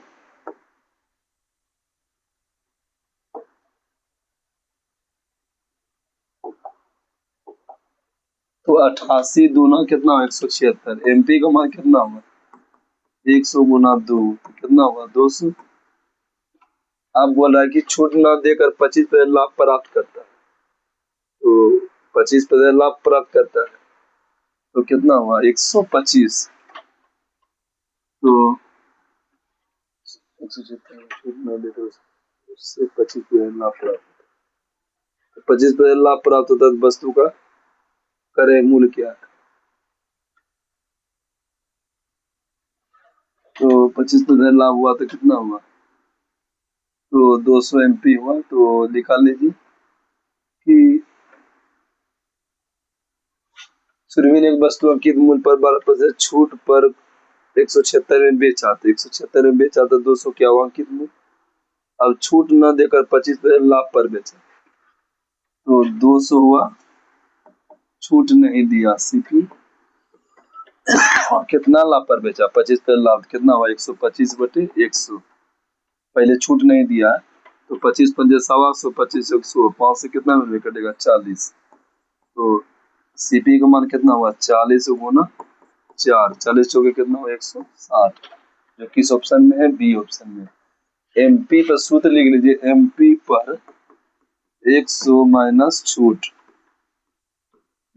तो 88 दूना कितना हुआ 176, एमपी का मान कितना हुआ 100 गुना 2 तो कितना हुआ 200। आप बोल रहा है कि छूट न देकर 25% लाभ प्राप्त करता है, तो 25% लाभ प्राप्त करता है तो कितना हुआ 125, तो 176 छूट न देकर उससे 25% लाभ प्राप्त, 25% लाभ प्राप्त होता है, वस्तु का क्रय मूल्य क्या है, तो 25% लाभ हुआ तो कितना हुआ, तो 200 एमपी हुआ। तो निकाल लीजिए कि सुरभि ने एक वस्तु अंकित मूल्य पर 12% छूट पर 176 में बेचा, तो 176 में बेचा तो 200 क्या हुआ अंकित मूल्य। अब छूट न देकर 25% लाभ पर बेचा तो 200 हुआ, छूट नहीं दिया सीपी, और कितना लाभ पर बेचा 25% लाभ, कितना हुआ 125/100, पहले छूट नहीं दिया है तो 25 पंजे 125, 25 100, 5 से कितना में कटेगा 40, तो सीपी का मान कितना हुआ 40 गुना 4, 40 चौके कितना हुआ 160, जो किस ऑप्शन में है, बी ऑप्शन में। एमपी पर सूत्र लिख लीजिए, एमपी पर 100 माइनस छूट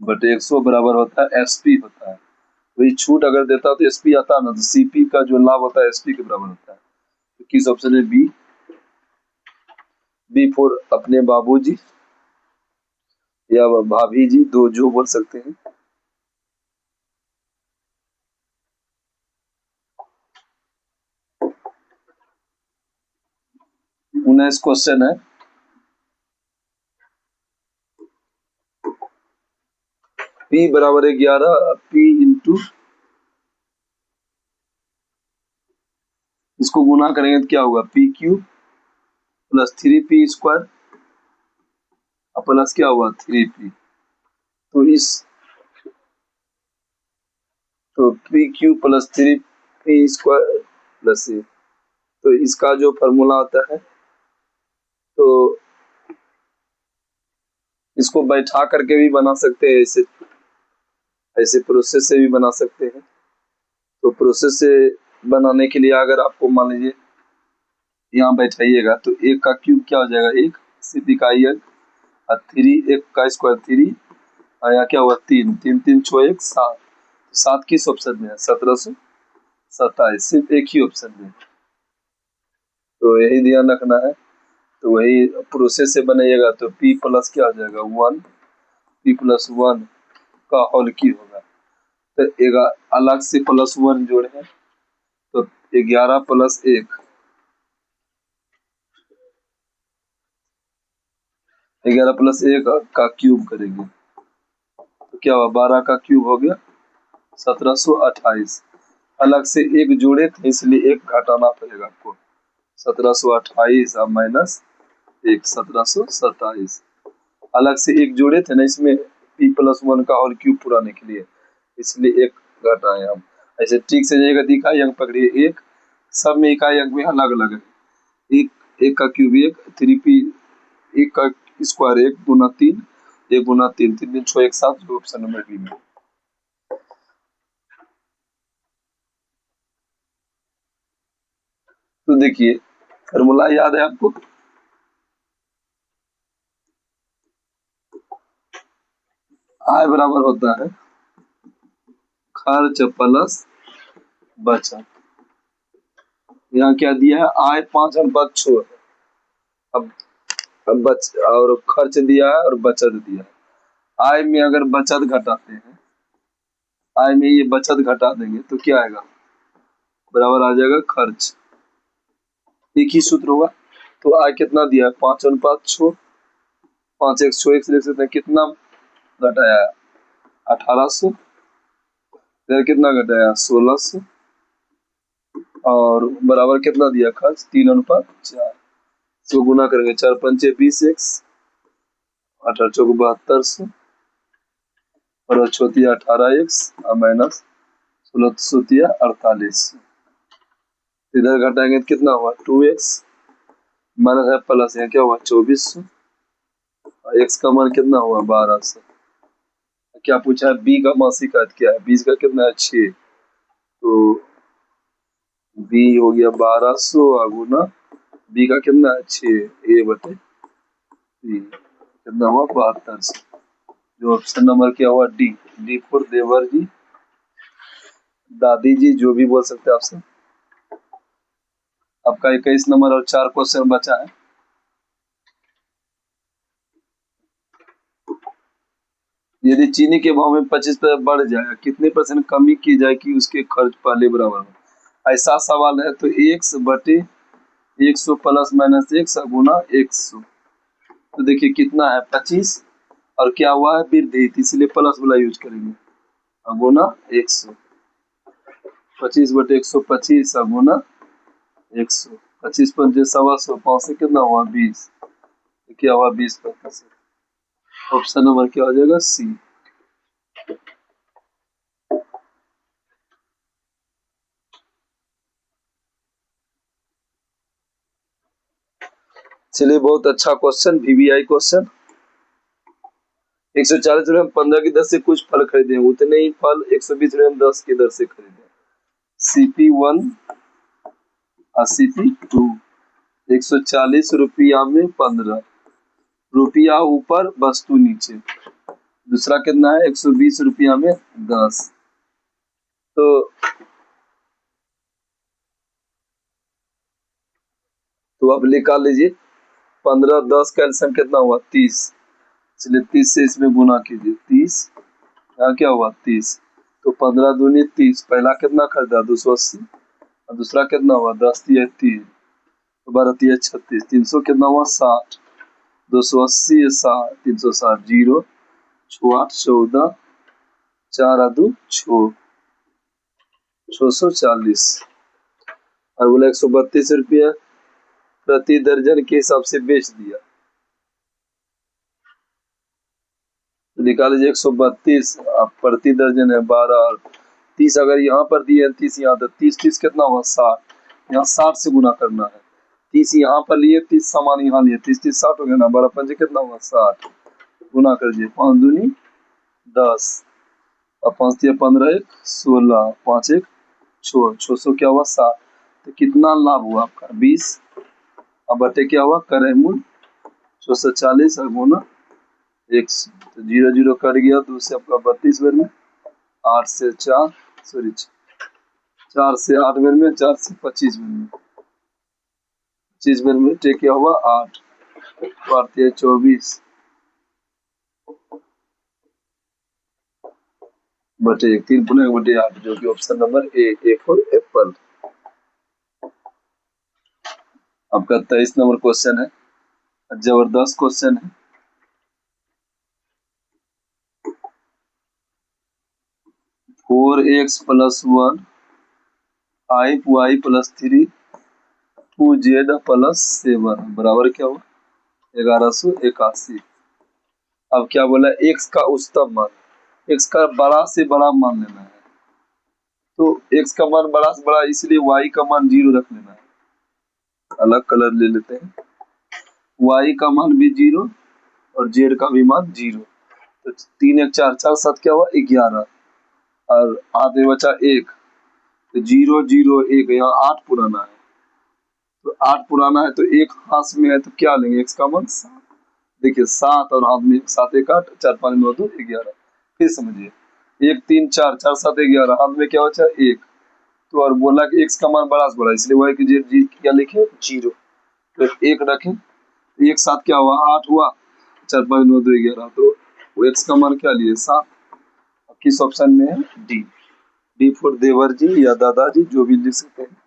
बटे 100 बराबर होता है एसपी होता है, वही छूट अगर देता तो एसपी आता ना, तो सीपी का जो लाभ होता है एसपी के बराबर होता है, तो किस ऑप्शन है बी। बी फॉर अपने बाबूजी या भाभी जी, दो जो बोल सकते हैं। नेक्स्ट क्वेश्चन है, P बराबर 11, P इंटू इसको गुना करेंगे तो क्या होगा P Q plus 3p square plus क्या हुआ 3p, तो इस तो P Q plus 3p square plus A, तो इसका जो फॉर्मूला आता है तो इसको बैठा करके भी बना सकते हैं, ऐसे ऐसे प्रोसेस से भी बना सकते हैं। तो प्रोसेस से बनाने के लिए अगर आपको मान लीजिए यहाँ बैठाइएगा तो एक का क्यूब क्या हो जाएगा, एक सीपी का आई और 3 एक का स्क्वायर 3 और यहाँ क्या हुआ 3, 3 3 6 1 7, 7 किस ऑप्शन में है 1727, सिर्फ एक ही ऑप्शन में, तो यही ध्यान रखना है। तो वही प्रोसेस से बनाइएगा तो p प्लस क्या आ जाएगा 1, p प्लस 1 का होल की होगा, तो अलग से प्लस 1 जोड़े तो 11 प्लस 1, 11 प्लस 1 का क्यूब करेंगे तो क्या हुआ 12 का क्यूब हो गया 1728, अलग से एक जोड़े थे इसलिए एक घटाना पड़ेगा आपको, 1728 अब माइनस 1 1727, अलग से एक जोड़े थे ना इसमें p प्लस 1 का होल क्यूब पुराने के लिए, इसलिए एक घटाए हम, ऐसे ठीक से जाएगा तो इकाई अंक पकड़िए, एक सब में इकाई अंक में अलग अलग है, एक का क्यूब 1, 3p, एक का स्क्वायर 1 गुना 3, 1 गुना 3, 3 3 6 1 7, जो ऑप्शन नंबर बी में। तो देखिए फॉर्मूला याद है आपको, आय बराबर होता है खर्च प्लस बचत, यहाँ क्या दिया है आय 5/6 है, अब और खर्च दिया है और बचत दिया है, आय में अगर बचत घटाते हैं, आय में ये बचत घटा देंगे तो क्या आएगा बराबर आ जाएगा खर्च, एक ही सूत्र होगा। तो आय कितना दिया है 5/6, 5 1 6 1 से लिख सकते हैं कितना घटाया है 1800, इधर कितना घटाया 1600, और बराबर कितना दिया खर्च 3:4, इसको गुना करेंगे 4×5 20x, 18×4 = 7200, और 18x और माइनस 16 4800, इधर घटाएंगे तो कितना हुआ 2x, माइनस है प्लस यहाँ क्या हुआ 2400, और x का मान कितना हुआ 1200। क्या पूछा है b का मासिक आयत क्या है, 20 का कितना है 6, तो b हो गया 1200 गुना b का कितना है 6 a/b, कितना हुआ 7200। जो ऑप्शन नंबर क्या हुआ डी, डी फॉर देवर जी, दादी जी, जो भी बोल सकते हैं आपसे। आपका 21 नंबर और 4 क्वेश्चन बचा है। यदि चीनी के भाव में 25% बढ़ जाए, कितने % कमी की जाए कि उसके खर्च पहले बराबर हो, ऐसा सवाल है तो x/100 प्लस माइनस x गुना 100, तो देखिए कितना है 25, और क्या हुआ है वृद्धि, इसलिए प्लस वाला यूज करेंगे, गुना 100, 25/100 25 गुना 100, 25×5 100, 5 से कितना हुआ 20, क्या हुआ 20%। ऑप्शन नंबर क्या हो जाएगा सी। चलिए बहुत अच्छा क्वेश्चन, वीवीआई क्वेश्चन। 140 रुपए में 15 की दर से कुछ फल खरीदे, उतने ही फल 120 रुपए में 10 की दर से खरीदे। CP1 और CP2, 140 रुपया में 15, रुपया ऊपर वस्तु नीचे, दूसरा कितना है 120 रुपया में 10, तो आप निकाल लीजिए 15 10 का एलसीएम कितना हुआ 30, इसलिए 30 से इसमें गुना कीजिए 30, यहाँ क्या हुआ 30, तो 15 दूनी 30, पहला कितना खरीदा 280, और दूसरा कितना हुआ 10 × 3, तो 12 × 36, 300 कितना हुआ 60, 280 60, 360 जीरो, 6 8 14, 4 2 6, 640, और बोला 132 रुपया प्रति दर्जन के हिसाब से बेच दिया, निकाल लीजिए 132, आप प्रति दर्जन है 12, और 30 अगर यहाँ पर दिए 30 यहाँ, तो 30 30 कितना हुआ 60, यहाँ 60 से गुना करना है, 30 यहाँ पर लिए 30 सामान यहाँ लिए, 30 30 60 हो गया ना, 12 5 कितना हुआ 60, गुना कर दीजिए 5 दूनी 10, और 5 दिया 15 1 16, 5 1 6, 600 क्या हुआ 60, तो कितना लाभ हुआ आपका 20, अब बटे क्या हुआ क्रय मूल्य 640 और गुना 100, तो 0 0 कट गया, 2 से आपका 32 बेर में, 8 से 4 सॉरी 4 से 8 बेर में, 4 से 25 बेर में, 25 बेर में टे क्या हुआ 8, 8 24 बटे 3 पुनः बटे 8, जो कि option number A for Apple. आपका 23 नंबर क्वेश्चन है, जबरदस्त क्वेश्चन है। 4x + 1 5y + 3 2z + 7 बराबर क्या हुआ 1181। अब क्या बोला x का उच्चतम मान, x का बड़ा से बड़ा मान लेना है, तो x का मान बड़ा से बड़ा, इसलिए y का मान 0 रख लेना है, अलग कलर ले लेते हैं, y का मान भी 0 और z का भी मान 0, तो 3 1 4 4 7 क्या हुआ 11, और हाथ में बचा 1, तो 0 0 1, यहाँ 8 पुराना है, तो 8 पुराना है तो 1 हाथ में है, तो क्या लेंगे x का मान 7, देखिए 7 और हाथ में 7 1 8 4 5 9 2 11, फिर समझिए 1 3 4 4 7 11, हाथ में क्या बचा 1, तो और बोला कि x का मान बड़ा से बड़ा, इसलिए y की जी क्या लिखे 0, तो 1 रखें, एक साथ क्या हुआ 8 हुआ, 4 5 9 2 11, तो वो x का मान क्या लिए 7, किस ऑप्शन में है डी, डी फॉर देवर जी या दादाजी, जो भी लिख सकते हैं।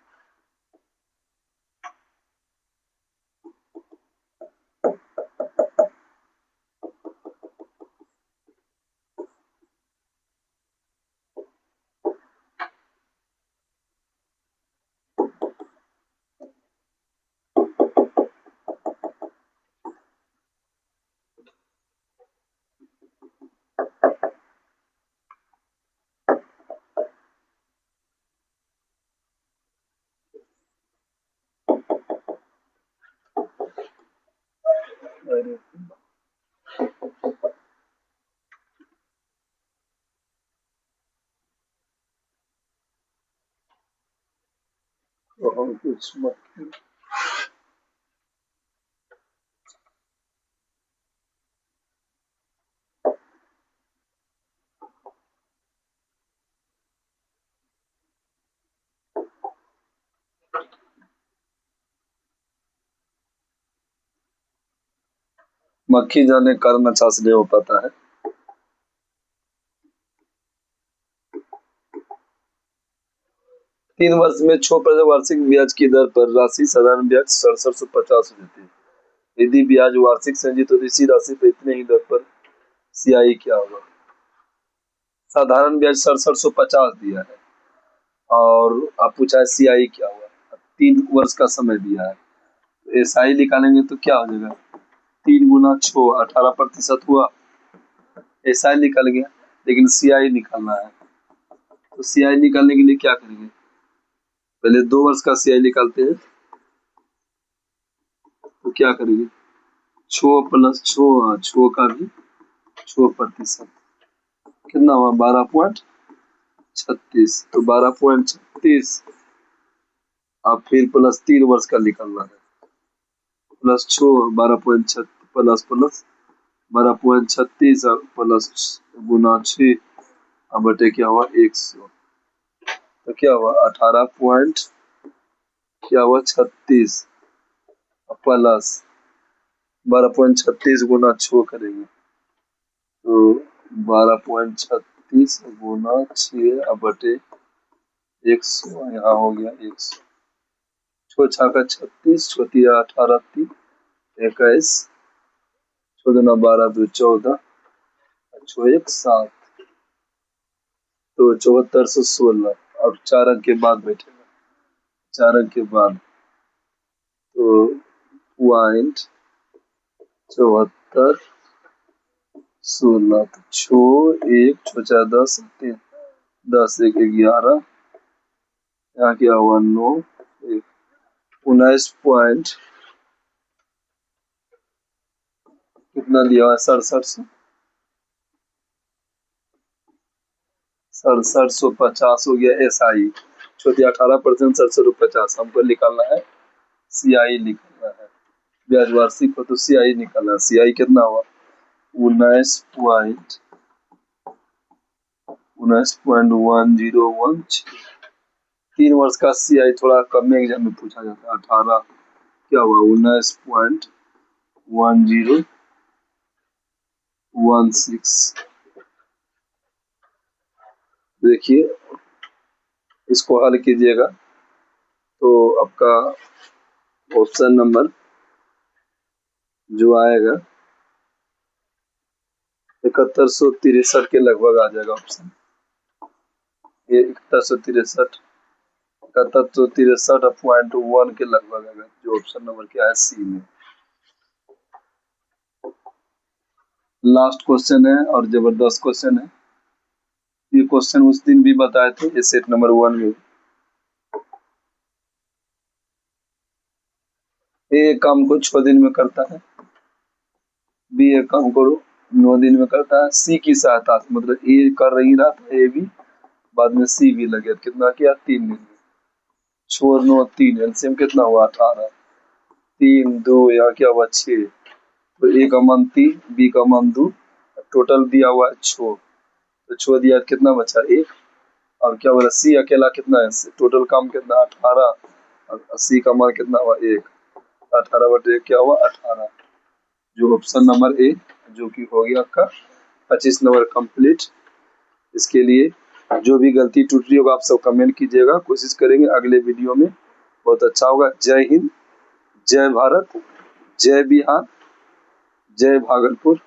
मक्खी जाने कारण अच्छा से नहीं हो पाता है। तीन वर्ष में 6% वार्षिक ब्याज की दर पर राशि साधारण ब्याज 6750 हो जाती है। यदि ब्याज वार्षिक संचित तो इसी राशि पर इतने ही दर पर सियाई क्या होगा? साधारण ब्याज 6750 दिया है और आप पूछा है सियाई क्या हुआ। 3 वर्ष का समय दिया है। एसआई निकालेंगे तो क्या हो जाएगा? 3 गुना 6 18% हुआ। एसआई निकल गया, लेकिन सियाई निकालना है। तो सियाई निकालने के लिए क्या करेंगे? पहले 2 वर्ष का सियाई निकालते हैं। तो क्या करेंगे? 6 प्लस 6 6 का भी 6% कितना हुआ? 12.36। तो 12.36 अब फिर प्लस 3 वर्ष का निकालना है। प्लस 6 12.36 प्लस 12.36 प्लस गुना 6 अब बटे क्या हुआ? 100। तो क्या हुआ? 18 क्या हुआ? 36 प्लस 12.36 गुना 6 करेंगे तो 12.36 गुना 6 अब बटे 100। यहाँ हो गया 100। 6 छाका 36, 18 3 21, 6 दूना 12 2 14, 6 1 7। तो 7416 अब 4 अंक के बाद बैठेगा। 4 अंक के बाद तो 0.7416 तो 6 1 6 4 10 3 10 1 11। यहाँ क्या हुआ? 9 1 19 पॉइंट कितना दिया हुआ? 6750 हो गया एसआई। छोटी 18% 6750 हमको निकालना है। सीआई निकालना है। ब्याज वार्षिक हो तो सीआई निकालना है। सीआई कितना हुआ? 19.1016। 3 वर्ष का सीआई थोड़ा कम में एग्जाम में पूछा जाता है। 18 क्या हुआ? 19.1016। देखिए इसको हल कीजिएगा तो आपका ऑप्शन नंबर जो आएगा 7163 के लगभग आ जाएगा ऑप्शन। ये 7163.1 के लगभग आएगा, जो ऑप्शन नंबर क्या है? सी में। लास्ट क्वेश्चन है और जबरदस्त क्वेश्चन है। ये क्वेश्चन उस दिन भी बताए थे, ये सेट नंबर 1 में। ए काम को 6 दिन में करता है, बी ए काम को 9 दिन में करता है, सी की सहायता से मतलब ए कर रही रहा था, ए भी बाद में सी भी लगे, कितना किया? 3 दिन में। 6 9 3 एलसीएम कितना हुआ? 18। 3 2 यहाँ क्या हुआ? 6। तो ए का मान 3, बी का मान 2, टोटल दिया हुआ है 6। तो 6 दिया कितना बचा? 1। और क्या बोला? सी अकेला कितना है? टोटल काम कितना? 18 और सी का मान कितना हुआ? 1। 18/1 क्या हुआ? 18। जो ऑप्शन नंबर ए जो कि हो गया आपका 25 नंबर कंप्लीट। इसके लिए जो भी गलती टूट रही होगा आप सब कमेंट कीजिएगा, कोशिश करेंगे अगले वीडियो में बहुत अच्छा होगा। जय हिंद, जय भारत, जय बिहार, जय भागलपुर।